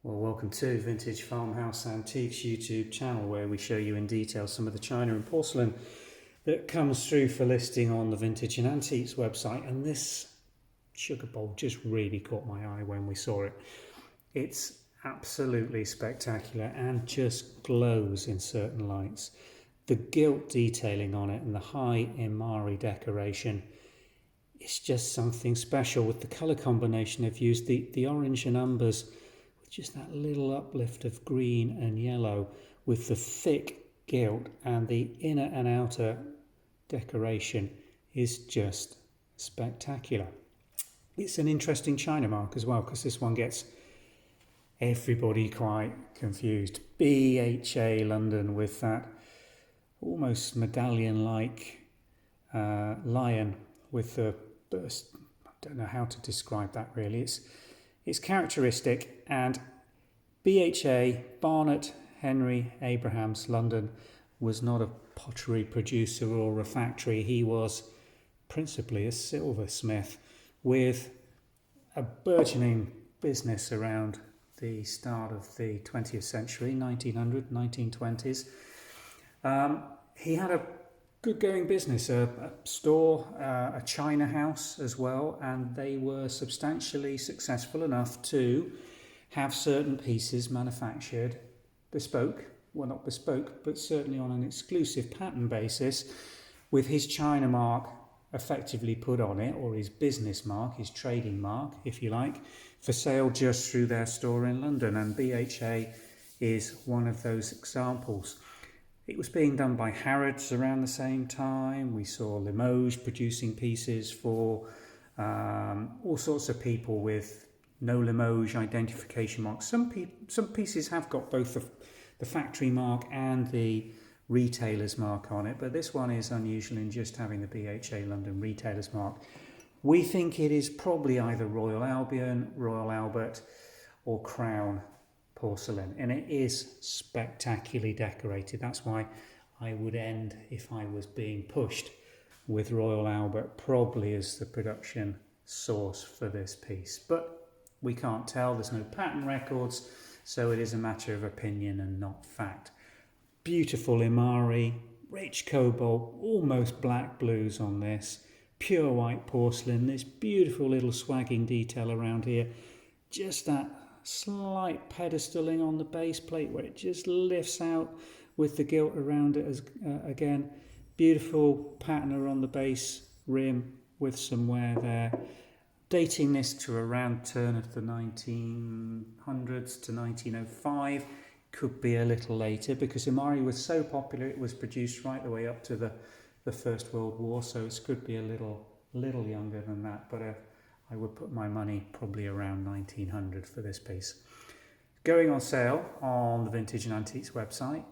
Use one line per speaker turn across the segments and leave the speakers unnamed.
Well, welcome to Vintage Farmhouse Antiques YouTube channel, where we show you in detail some of the china and porcelain that comes through for listing on the Vintage and Antiques website. And this sugar bowl just really caught my eye when we saw it. It's absolutely spectacular and just glows in certain lights. The gilt detailing on it and the high Imari decoration, it's just something special. With the colour combination they've used, the orange and umbers, just that little uplift of green and yellow with the thick gilt, and the inner and outer decoration is just spectacular. It's an interesting china mark as well, because this one gets everybody quite confused. BHA London with that almost medallion-like lion with the burst. I don't know how to describe that really. It's characteristic. And BHA, Barnet Henry Abrahams, London, was not a pottery producer or a factory. He was principally a silversmith with a burgeoning business around the start of the 20th century, 1900, 1920s. He had a good going business, a store, a china house as well, and they were substantially successful enough to have certain pieces manufactured bespoke, well not bespoke, but certainly on an exclusive pattern basis, with his china mark effectively put on it, or his business mark, his trading mark, if you like, for sale just through their store in London. And BHA is one of those examples. It was being done by Harrods around the same time. We saw Limoges producing pieces for all sorts of people with no Limoges identification marks. Some pieces have got both the factory mark and the retailer's mark on it, but this one is unusual in just having the BHA London retailer's mark. We think it is probably either Royal Albion, Royal Albert, or Crown porcelain, and it is spectacularly decorated. That's why I would end, if I was being pushed, with Royal Albert probably as the production source for this piece. But we can't tell, there's no pattern records, so it is a matter of opinion and not fact. Beautiful Imari, rich cobalt, almost black blues on this, pure white porcelain, this beautiful little swagging detail around here, just that slight pedestaling on the base plate where it just lifts out with the gilt around it. As again, beautiful patina on the base rim with some wear there, dating this to around turn of the 1900s to 1905. Could be a little later, because Imari was so popular it was produced right the way up to the First World War, so it could be a little younger than that, but I would put my money probably around 1900 for this piece. Going on sale on the Vintage and Antiques website.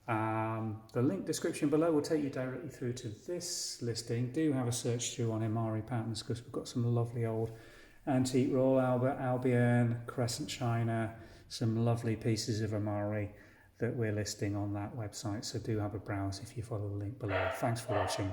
The link description below will take you directly through to this listing. Do have a search through on Imari patterns, because we've got some lovely old antique Royal Albion, Crescent china, some lovely pieces of Imari that we're listing on that website. So do have a browse if you follow the link below. Thanks for watching.